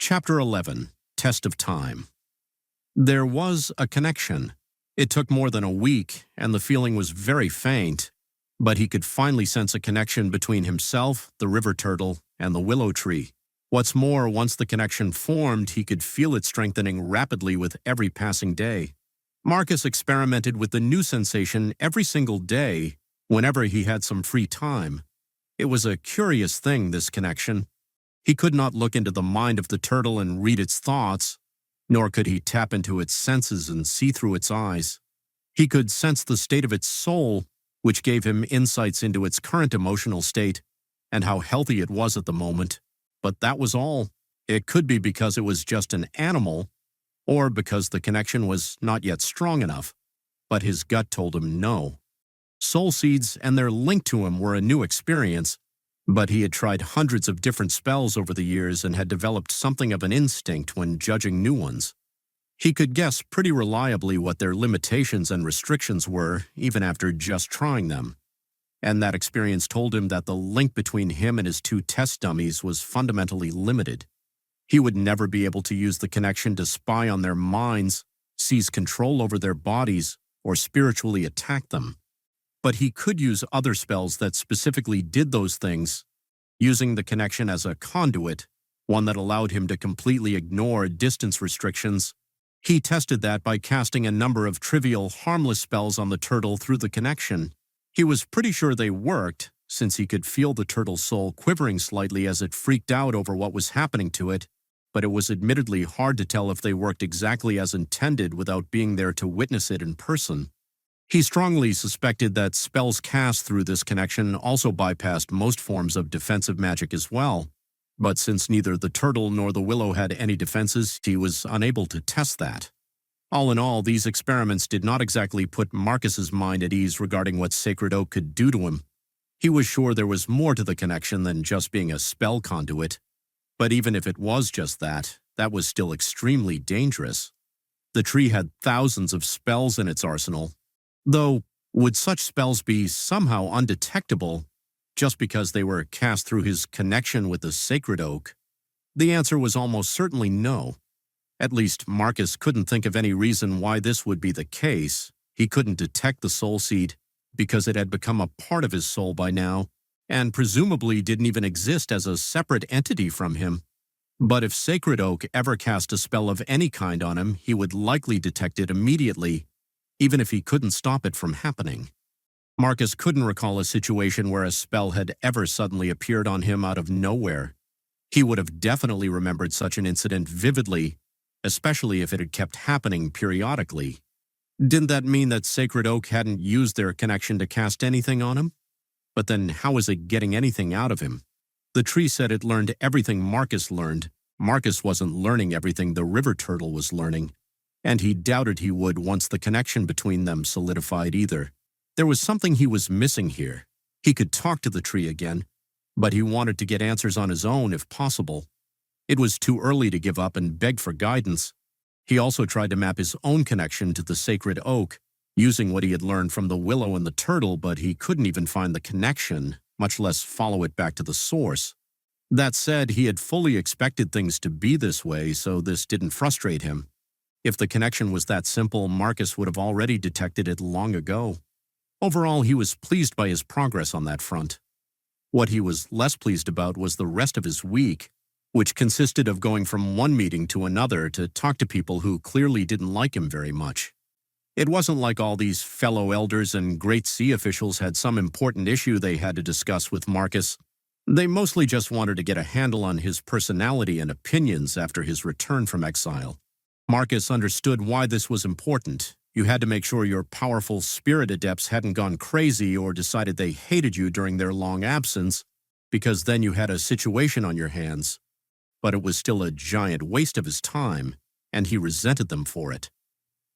Chapter 11. Test of Time. There was a connection. It took more than a week, and the feeling was very faint, but he could finally sense a connection between himself, the river turtle, and the willow tree. What's more, once the connection formed, he could feel it strengthening rapidly with every passing day. Marcus experimented with the new sensation every single day, whenever he had some free time. It was a curious thing, this connection. He could not look into the mind of the turtle and read its thoughts, nor could he tap into its senses and see through its eyes. He could sense the state of its soul, which gave him insights into its current emotional state and how healthy it was at the moment. But that was all. It could be because it was just an animal, or because the connection was not yet strong enough. But his gut told him no. Soul seeds and their link to him were a new experience, but he had tried hundreds of different spells over the years and had developed something of an instinct when judging new ones. He could guess pretty reliably what their limitations and restrictions were, even after just trying them. And that experience told him that the link between him and his two test dummies was fundamentally limited. He would never be able to use the connection to spy on their minds, seize control over their bodies, or spiritually attack them. But he could use other spells that specifically did those things, using the connection as a conduit, one that allowed him to completely ignore distance restrictions. He tested that by casting a number of trivial, harmless spells on the turtle through the connection. He was pretty sure they worked, since he could feel the turtle's soul quivering slightly as it freaked out over what was happening to it, but it was admittedly hard to tell if they worked exactly as intended without being there to witness it in person. He strongly suspected that spells cast through this connection also bypassed most forms of defensive magic as well, but since neither the turtle nor the willow had any defenses, he was unable to test that. All in all, these experiments did not exactly put Marcus's mind at ease regarding what Sacred Oak could do to him. He was sure there was more to the connection than just being a spell conduit, but even if it was just that, that was still extremely dangerous. The tree had thousands of spells in its arsenal. Though, would such spells be somehow undetectable just because they were cast through his connection with the Sacred Oak? The answer was almost certainly no. At least, Marcus couldn't think of any reason why this would be the case. He couldn't detect the soul seed because it had become a part of his soul by now, and presumably didn't even exist as a separate entity from him. But if Sacred Oak ever cast a spell of any kind on him, he would likely detect it immediately, even if he couldn't stop it from happening. Marcus couldn't recall a situation where a spell had ever suddenly appeared on him out of nowhere. He would have definitely remembered such an incident vividly, especially if it had kept happening periodically. Didn't that mean that Sacred Oak hadn't used their connection to cast anything on him? But then how was it getting anything out of him? The tree said it learned everything Marcus learned. Marcus wasn't learning everything the river turtle was learning, and he doubted he would once the connection between them solidified either. There was something he was missing here. He could talk to the tree again, but he wanted to get answers on his own if possible. It was too early to give up and beg for guidance. He also tried to map his own connection to the Sacred Oak, using what he had learned from the willow and the turtle, but he couldn't even find the connection, much less follow it back to the source. That said, he had fully expected things to be this way, so this didn't frustrate him. If the connection was that simple, Marcus would have already detected it long ago. Overall, he was pleased by his progress on that front. What he was less pleased about was the rest of his week, which consisted of going from one meeting to another to talk to people who clearly didn't like him very much. It wasn't like all these fellow elders and Great Sea officials had some important issue they had to discuss with Marcus. They mostly just wanted to get a handle on his personality and opinions after his return from exile. Marcus understood why this was important. You had to make sure your powerful spirit adepts hadn't gone crazy or decided they hated you during their long absence, because then you had a situation on your hands. But it was still a giant waste of his time, and he resented them for it.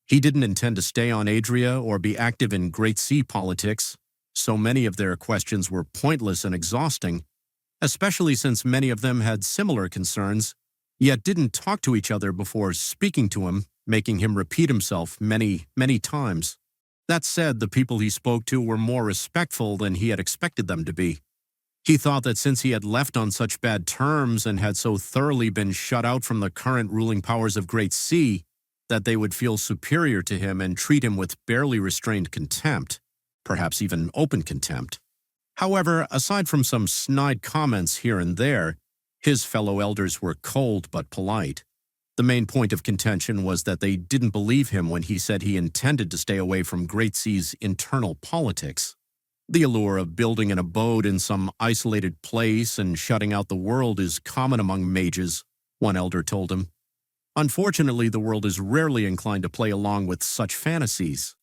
He didn't intend to stay on Adria or be active in Great Sea politics. So many of their questions were pointless and exhausting, especially since many of them had similar concerns, yet didn't talk to each other before speaking to him, making him repeat himself many, many times. That said, the people he spoke to were more respectful than he had expected them to be. He thought that since he had left on such bad terms and had so thoroughly been shut out from the current ruling powers of Great Sea, that they would feel superior to him and treat him with barely restrained contempt, perhaps even open contempt. However, aside from some snide comments here and there, his fellow elders were cold but polite. The main point of contention was that they didn't believe him when he said he intended to stay away from Great Sea's internal politics. The allure of building an abode in some isolated place and shutting out the world is common among mages, one elder told him. Unfortunately, the world is rarely inclined to play along with such fantasies.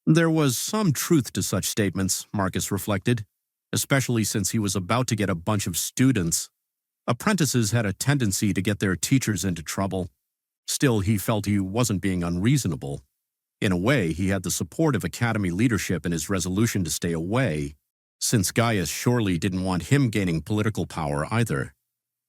There was some truth to such statements, Marcus reflected, especially since he was about to get a bunch of students. Apprentices had a tendency to get their teachers into trouble. Still, he felt he wasn't being unreasonable. In a way, he had the support of Academy leadership in his resolution to stay away, since Gaius surely didn't want him gaining political power either.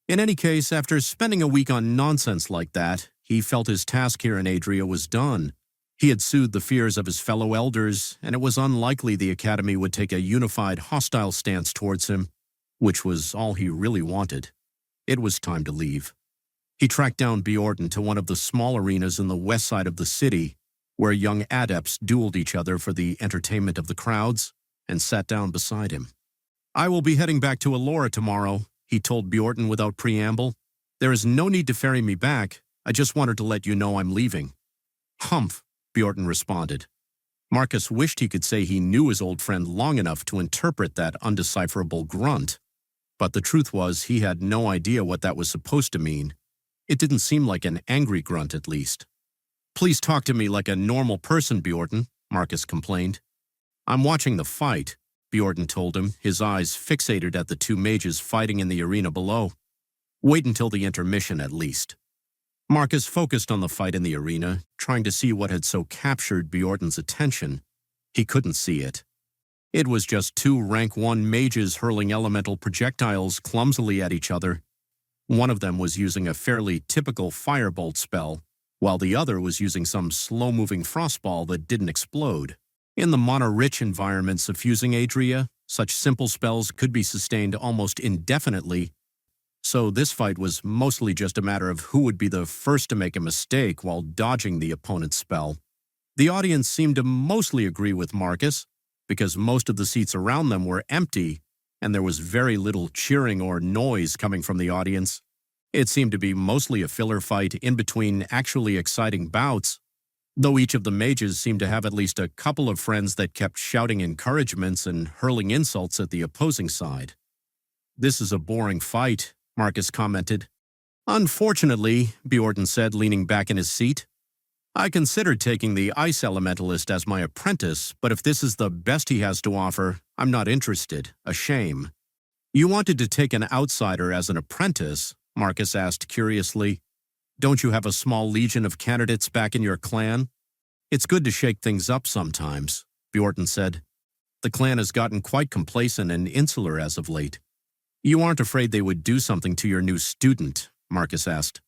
In any case, after spending a week on nonsense like that, he felt his task here in Adria was done. He had soothed the fears of his fellow elders, and it was unlikely the Academy would take a unified, hostile stance towards him, which was all he really wanted. It was time to leave. He tracked down Bjorn to one of the small arenas in the west side of the city, where young adepts dueled each other for the entertainment of the crowds, and sat down beside him. "I will be heading back to Elora tomorrow," he told Bjorn without preamble. "There is no need to ferry me back. I just wanted to let you know I'm leaving." "Humph," Bjorn responded. Marcus wished he could say he knew his old friend long enough to interpret that undecipherable grunt. But the truth was he had no idea what that was supposed to mean. It didn't seem like an angry grunt, at least. "Please talk to me like a normal person, Bjorn," Marcus complained. "I'm watching the fight," Bjorn told him, his eyes fixated at the two mages fighting in the arena below. "Wait until the intermission, at least." Marcus focused on the fight in the arena, trying to see what had so captured Bjorn's attention. He couldn't see it. It was just two rank 1 mages hurling elemental projectiles clumsily at each other. One of them was using a fairly typical firebolt spell, while the other was using some slow-moving frostball that didn't explode. In the mana-rich environment suffusing Adria, such simple spells could be sustained almost indefinitely, so this fight was mostly just a matter of who would be the first to make a mistake while dodging the opponent's spell. The audience seemed to mostly agree with Marcus, because most of the seats around them were empty, and there was very little cheering or noise coming from the audience. It seemed to be mostly a filler fight in between actually exciting bouts, though each of the mages seemed to have at least a couple of friends that kept shouting encouragements and hurling insults at the opposing side. "This is a boring fight," Marcus commented. "Unfortunately," Bjorn said, leaning back in his seat, "I considered taking the ice elementalist as my apprentice, but if this is the best he has to offer, I'm not interested. A shame." "You wanted to take an outsider as an apprentice?" Marcus asked curiously. "Don't you have a small legion of candidates back in your clan?" "It's good to shake things up sometimes," Bjorn said. "The clan has gotten quite complacent and insular as of late." "You aren't afraid they would do something to your new student?" Marcus asked.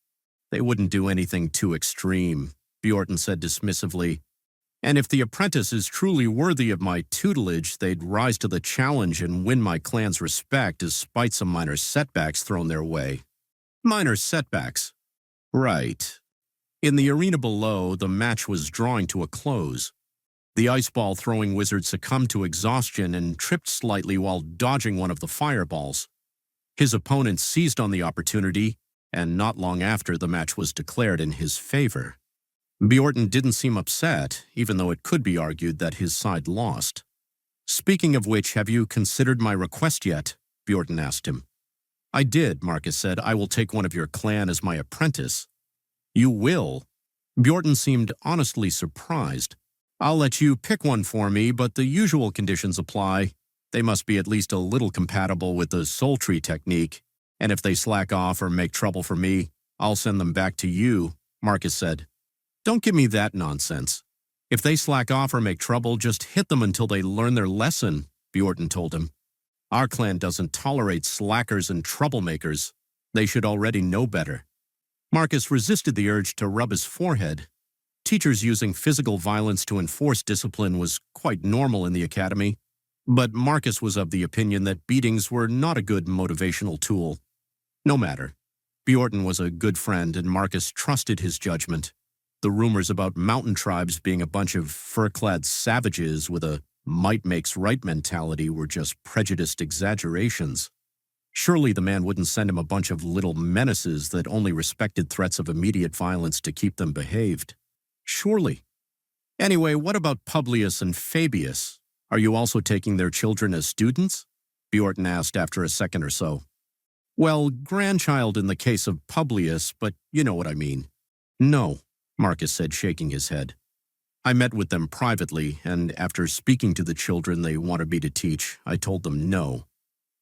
"They wouldn't do anything too extreme," Bjorn said dismissively. "And if the apprentice is truly worthy of my tutelage, they'd rise to the challenge and win my clan's respect despite some minor setbacks thrown their way." "Minor setbacks?" "Right." In the arena below, the match was drawing to a close. The ice ball throwing wizard succumbed to exhaustion and tripped slightly while dodging one of the fireballs. His opponent seized on the opportunity, and not long after, the match was declared in his favor. Bjorn didn't seem upset, even though it could be argued that his side lost. "Speaking of which, have you considered my request yet?" Bjorn asked him. "I did," Marcus said. "I will take one of your clan as my apprentice." "You will?" Bjorn seemed honestly surprised. "I'll let you pick one for me, but the usual conditions apply. They must be at least a little compatible with the soul tree technique, and if they slack off or make trouble for me, I'll send them back to you," Marcus said. "Don't give me that nonsense. If they slack off or make trouble, just hit them until they learn their lesson," Bjorn told him. "Our clan doesn't tolerate slackers and troublemakers. They should already know better." Marcus resisted the urge to rub his forehead. Teachers using physical violence to enforce discipline was quite normal in the academy, But Marcus was of the opinion that beatings were not a good motivational tool. No matter. Bjorton was a good friend and Marcus trusted his judgment. The rumors about mountain tribes being a bunch of fur-clad savages with a might makes right mentality were just prejudiced exaggerations. Surely the man wouldn't send him a bunch of little menaces that only respected threats of immediate violence to keep them behaved. Surely. Anyway, what about Publius and Fabius? Are you also taking their children as students? Bjorton asked after a second or so. Well, grandchild in the case of Publius, but you know what I mean. No, Marcus said, shaking his head. I met with them privately, and after speaking to the children they wanted me to teach, I told them no.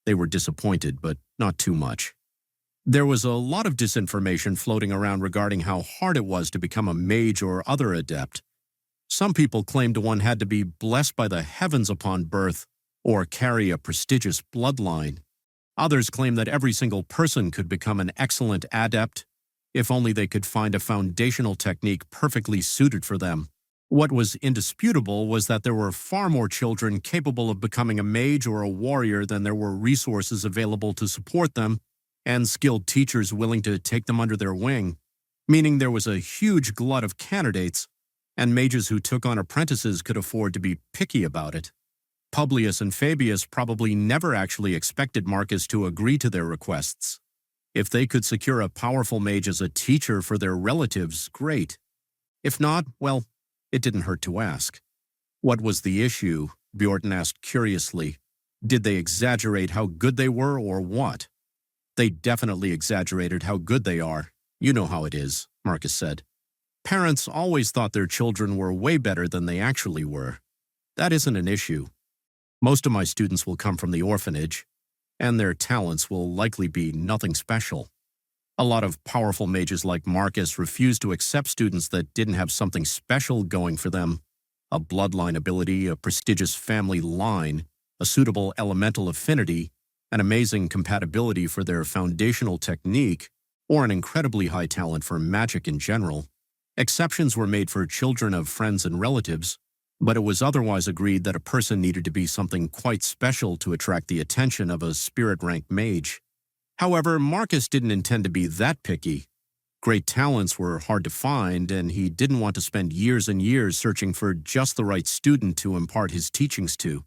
They were disappointed, but not too much. There was a lot of disinformation floating around regarding how hard it was to become a mage or other adept. Some people claimed one had to be blessed by the heavens upon birth or carry a prestigious bloodline. Others claimed that every single person could become an excellent adept if only they could find a foundational technique perfectly suited for them. What was indisputable was that there were far more children capable of becoming a mage or a warrior than there were resources available to support them and skilled teachers willing to take them under their wing, meaning there was a huge glut of candidates, and mages who took on apprentices could afford to be picky about it. Publius and Fabius probably never actually expected Marcus to agree to their requests. If they could secure a powerful mage as a teacher for their relatives, great. If not, well, it didn't hurt to ask. What was the issue? Bjorton asked curiously. Did they exaggerate how good they were or what? They definitely exaggerated how good they are. You know how it is, Marcus said. Parents always thought their children were way better than they actually were. That isn't an issue. Most of my students will come from the orphanage, and their talents will likely be nothing special. A lot of powerful mages like Marcus refused to accept students that didn't have something special going for them, a bloodline ability, a prestigious family line, a suitable elemental affinity, an amazing compatibility for their foundational technique, or an incredibly high talent for magic in general. Exceptions were made for children of friends and relatives, but it was otherwise agreed that a person needed to be something quite special to attract the attention of a spirit-rank mage. However, Marcus didn't intend to be that picky. Great talents were hard to find, and he didn't want to spend years and years searching for just the right student to impart his teachings to.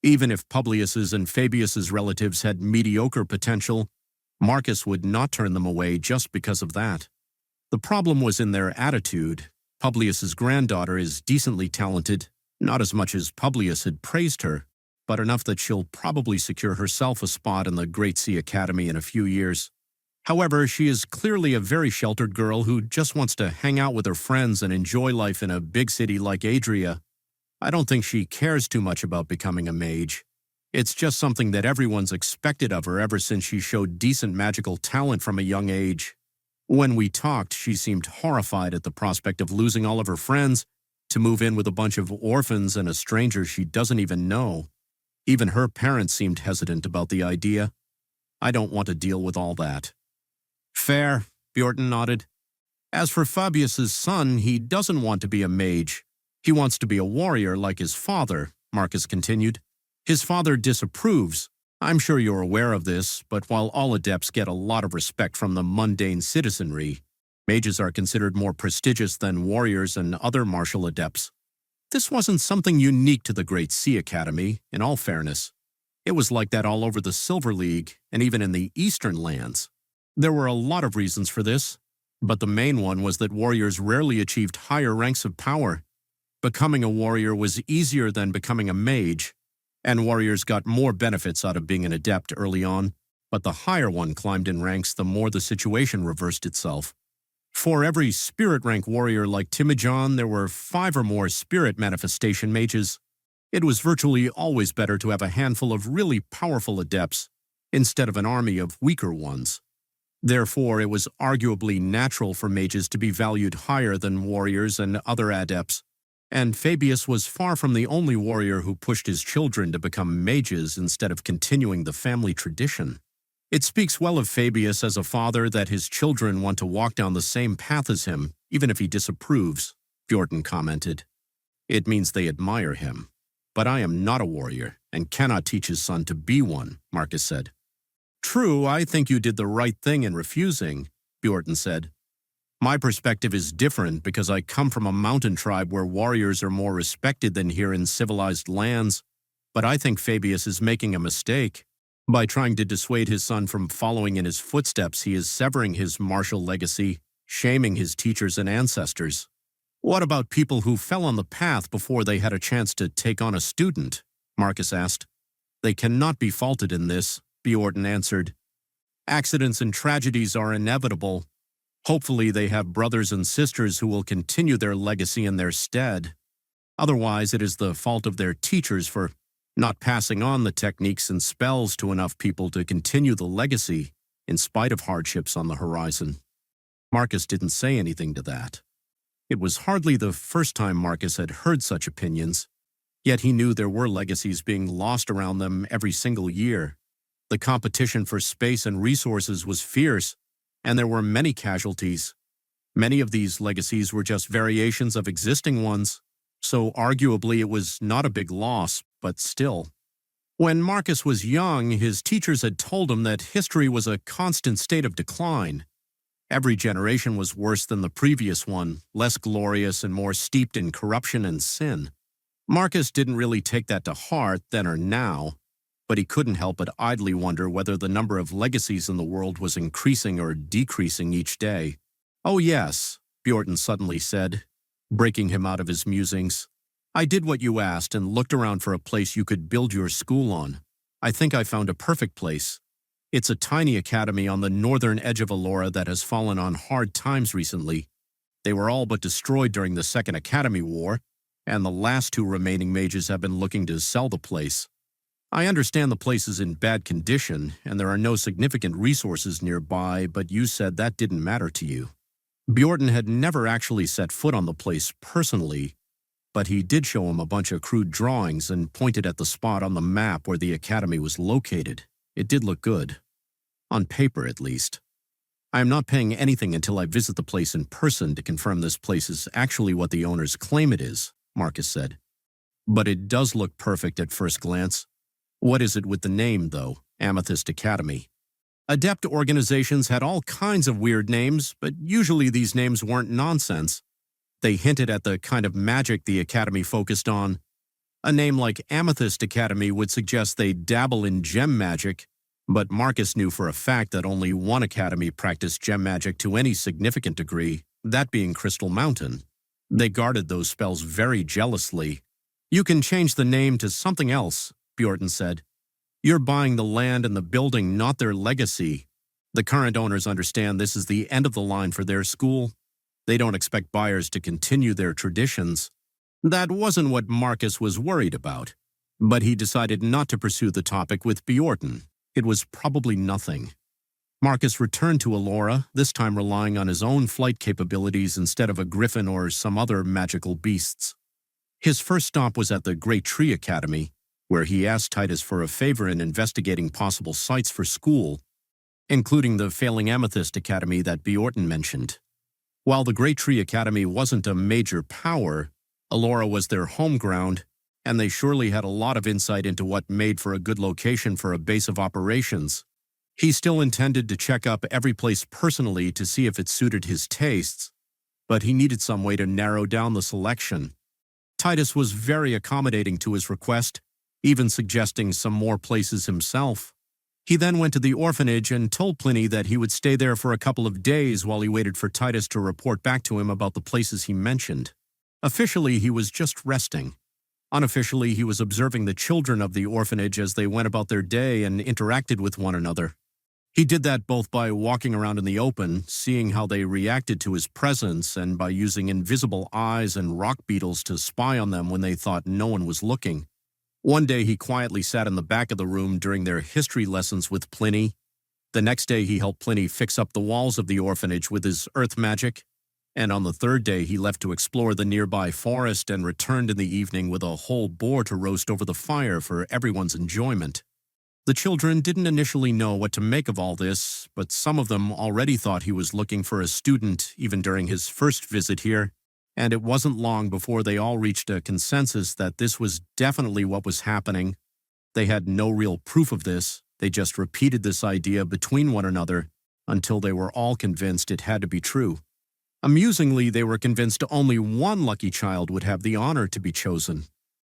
Even if Publius's and Fabius's relatives had mediocre potential, Marcus would not turn them away just because of that. The problem was in their attitude. Publius's granddaughter is decently talented, not as much as Publius had praised her, but enough that she'll probably secure herself a spot in the Great Sea Academy in a few years. However, she is clearly a very sheltered girl who just wants to hang out with her friends and enjoy life in a big city like Adria. I don't think she cares too much about becoming a mage. It's just something that everyone's expected of her ever since she showed decent magical talent from a young age. When we talked, she seemed horrified at the prospect of losing all of her friends to move in with a bunch of orphans and a stranger she doesn't even know. Even her parents seemed hesitant about the idea. I don't want to deal with all that. Fair, Bjorton nodded. As for Fabius's son, he doesn't want to be a mage. He wants to be a warrior like his father, Marcus continued. His father disapproves. I'm sure you're aware of this, but while all adepts get a lot of respect from the mundane citizenry, mages are considered more prestigious than warriors and other martial adepts. This wasn't something unique to the Great Sea Academy, in all fairness. It was like that all over the Silver League and even in the Eastern lands. There were a lot of reasons for this, but the main one was that warriors rarely achieved higher ranks of power. Becoming a warrior was easier than becoming a mage, and warriors got more benefits out of being an adept early on, but the higher one climbed in ranks, the more the situation reversed itself. For every spirit rank warrior like Timijan, there were 5 or more spirit manifestation mages. It was virtually always better to have a handful of really powerful adepts instead of an army of weaker ones. Therefore, it was arguably natural for mages to be valued higher than warriors and other adepts, and Fabius was far from the only warrior who pushed his children to become mages instead of continuing the family tradition. It speaks well of Fabius as a father that his children want to walk down the same path as him, even if he disapproves, Bjorton commented. It means they admire him. But I am not a warrior, and cannot teach his son to be one, Marcus said. True, I think you did the right thing in refusing, Bjorton said. My perspective is different because I come from a mountain tribe where warriors are more respected than here in civilized lands, but I think Fabius is making a mistake. By trying to dissuade his son from following in his footsteps, he is severing his martial legacy, shaming his teachers and ancestors. What about people who fell on the path before they had a chance to take on a student? Marcus asked. They cannot be faulted in this, Bjorton answered. Accidents and tragedies are inevitable. Hopefully they have brothers and sisters who will continue their legacy in their stead. Otherwise, it is the fault of their teachers for not passing on the techniques and spells to enough people to continue the legacy, in spite of hardships on the horizon. Marcus didn't say anything to that. It was hardly the first time Marcus had heard such opinions, yet he knew there were legacies being lost around them every single year. The competition for space and resources was fierce, and there were many casualties. Many of these legacies were just variations of existing ones, so arguably it was not a big loss, but still. When Marcus was young, his teachers had told him that history was a constant state of decline. Every generation was worse than the previous one, less glorious and more steeped in corruption and sin. Marcus didn't really take that to heart then or now, but he couldn't help but idly wonder whether the number of legacies in the world was increasing or decreasing each day. Oh yes, Bjorton suddenly said, breaking him out of his musings. I did what you asked and looked around for a place you could build your school on. I think I found a perfect place. It's a tiny academy on the northern edge of Allura that has fallen on hard times recently. They were all but destroyed during the Second Academy War, and the last two remaining mages have been looking to sell the place. I understand the place is in bad condition, and there are no significant resources nearby, but you said that didn't matter to you. Bjorton had never actually set foot on the place personally, but he did show him a bunch of crude drawings and pointed at the spot on the map where the academy was located. It did look good. On paper, at least. I am not paying anything until I visit the place in person to confirm this place is actually what the owners claim it is, Marcus said. But it does look perfect at first glance. What is it with the name, though? Amethyst Academy. Adept organizations had all kinds of weird names, but usually these names weren't nonsense. They hinted at the kind of magic the academy focused on. A name like Amethyst Academy would suggest they dabble in gem magic, but Marcus knew for a fact that only one academy practiced gem magic to any significant degree, that being Crystal Mountain. They guarded those spells very jealously. You can change the name to something else, Bjorton said. You're buying the land and the building, not their legacy. The current owners understand this is the end of the line for their school. They don't expect buyers to continue their traditions. That wasn't what Marcus was worried about, but he decided not to pursue the topic with Bjorton. It was probably nothing. Marcus returned to Allura, this time relying on his own flight capabilities instead of a griffin or some other magical beasts. His first stop was at the Great Tree Academy, where he asked Titus for a favor in investigating possible sites for school, including the failing Amethyst Academy that Bjorton mentioned. While the Great Tree Academy wasn't a major power, Allura was their home ground, and they surely had a lot of insight into what made for a good location for a base of operations. He still intended to check up every place personally to see if it suited his tastes, but he needed some way to narrow down the selection. Titus was very accommodating to his request, even suggesting some more places himself. He then went to the orphanage and told Pliny that he would stay there for a couple of days while he waited for Titus to report back to him about the places he mentioned. Officially, he was just resting. Unofficially, he was observing the children of the orphanage as they went about their day and interacted with one another. He did that both by walking around in the open, seeing how they reacted to his presence, and by using invisible eyes and rock beetles to spy on them when they thought no one was looking. One day he quietly sat in the back of the room during their history lessons with Pliny. The next day he helped Pliny fix up the walls of the orphanage with his earth magic. And on the third day he left to explore the nearby forest and returned in the evening with a whole boar to roast over the fire for everyone's enjoyment. The children didn't initially know what to make of all this, but some of them already thought he was looking for a student even during his first visit here, and it wasn't long before they all reached a consensus that this was definitely what was happening. They had no real proof of this, they just repeated this idea between one another until they were all convinced it had to be true. Amusingly, they were convinced only one lucky child would have the honor to be chosen.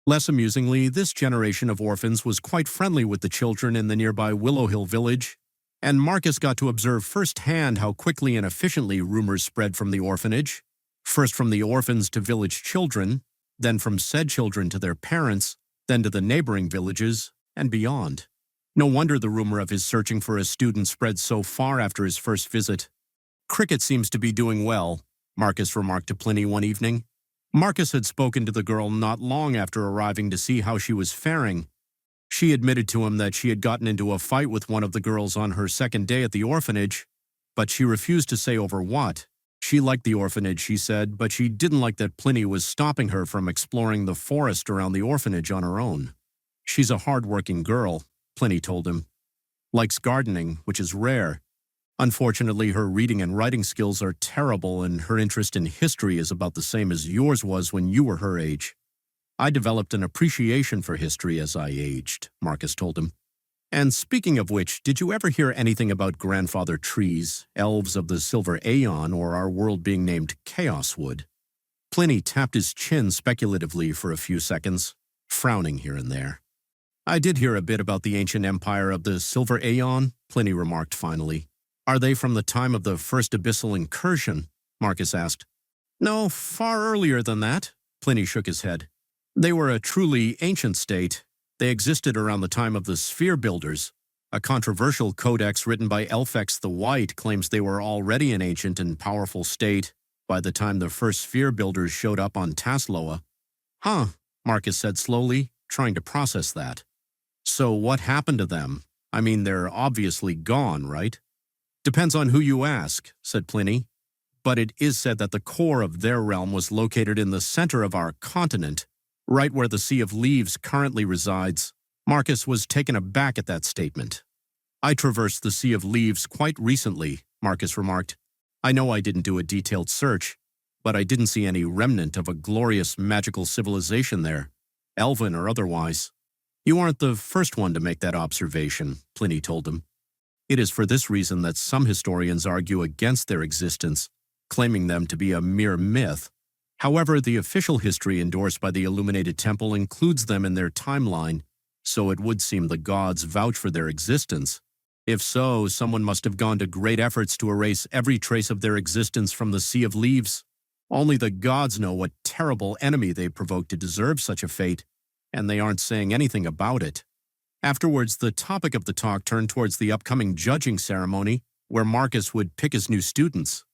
Less amusingly, this generation of orphans was quite friendly with the children in the nearby Willow Hill village, and Marcus got to observe firsthand how quickly and efficiently rumors spread from the orphanage, first from the orphans to village children, then from said children to their parents, then to the neighboring villages, and beyond. No wonder the rumor of his searching for a student spread so far after his first visit. "Cricket seems to be doing well," Marcus remarked to Pliny one evening. Marcus had spoken to the girl not long after arriving to see how she was faring. She admitted to him that she had gotten into a fight with one of the girls on her second day at the orphanage, but she refused to say over what. She liked the orphanage, she said, but she didn't like that Pliny was stopping her from exploring the forest around the orphanage on her own. "She's a hard-working girl," Pliny told him. "Likes gardening, which is rare. Unfortunately, her reading and writing skills are terrible, and her interest in history is about the same as yours was when you were her age." "I developed an appreciation for history as I aged," Marcus told him. "And speaking of which, did you ever hear anything about grandfather trees, elves of the Silver Aeon, or our world being named Chaoswood?" Pliny tapped his chin speculatively for a few seconds, frowning here and there. "I did hear a bit about the ancient empire of the Silver Aeon," Pliny remarked finally. "Are they from the time of the first abyssal incursion?" Marcus asked. "No, far earlier than that," Pliny shook his head. "They were a truly ancient state. They existed around the time of the Sphere Builders. A controversial codex written by Elphex the White claims they were already an ancient and powerful state by the time the first Sphere Builders showed up on Tasloa." "Huh," Marcus said slowly, trying to process that. "So what happened to them? I mean, they're obviously gone, right?" "Depends on who you ask," said Pliny. "But it is said that the core of their realm was located in the center of our continent, right where the Sea of Leaves currently resides." Marcus was taken aback at that statement. "I traversed the Sea of Leaves quite recently," Marcus remarked. "I know I didn't do a detailed search, but I didn't see any remnant of a glorious magical civilization there, elven or otherwise." "You aren't the first one to make that observation," Pliny told him. "It is for this reason that some historians argue against their existence, claiming them to be a mere myth. However, the official history endorsed by the Illuminated Temple includes them in their timeline, so it would seem the gods vouch for their existence. If so, someone must have gone to great efforts to erase every trace of their existence from the Sea of Leaves. Only the gods know what terrible enemy they provoked to deserve such a fate, and they aren't saying anything about it." Afterwards, the topic of the talk turned towards the upcoming judging ceremony, where Marcus would pick his new students.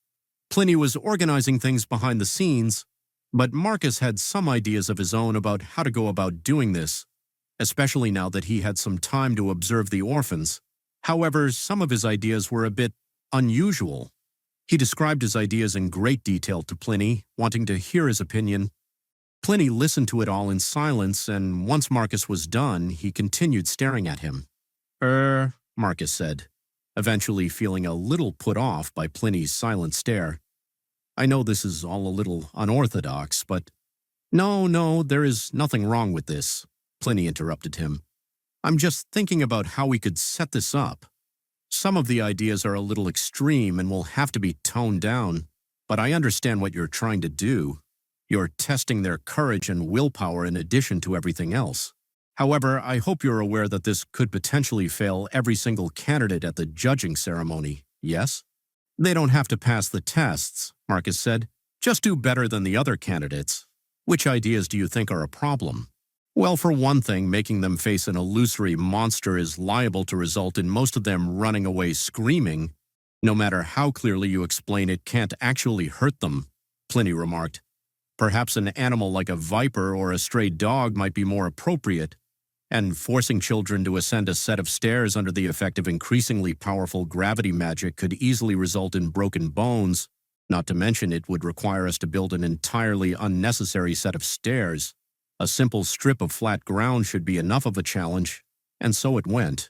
Pliny was organizing things behind the scenes, but Marcus had some ideas of his own about how to go about doing this, especially now that he had some time to observe the orphans. However, some of his ideas were a bit unusual. He described his ideas in great detail to Pliny, wanting to hear his opinion. Pliny listened to it all in silence, and once Marcus was done, he continued staring at him. Marcus said, eventually feeling a little put off by Pliny's silent stare. "I know this is all a little unorthodox, but—" No, there is nothing wrong with this," Pliny interrupted him. "I'm just thinking about how we could set this up. Some of the ideas are a little extreme and will have to be toned down, but I understand what you're trying to do. You're testing their courage and willpower in addition to everything else. However, I hope you're aware that this could potentially fail every single candidate at the judging ceremony, yes?" "They don't have to pass the tests," Marcus said. "Just do better than the other candidates. Which ideas do you think are a problem?" "Well, for one thing, making them face an illusory monster is liable to result in most of them running away screaming. No matter how clearly you explain it can't actually hurt them," Pliny remarked. "Perhaps an animal like a viper or a stray dog might be more appropriate, and forcing children to ascend a set of stairs under the effect of increasingly powerful gravity magic could easily result in broken bones, not to mention it would require us to build an entirely unnecessary set of stairs. A simple strip of flat ground should be enough of a challenge, and so it went."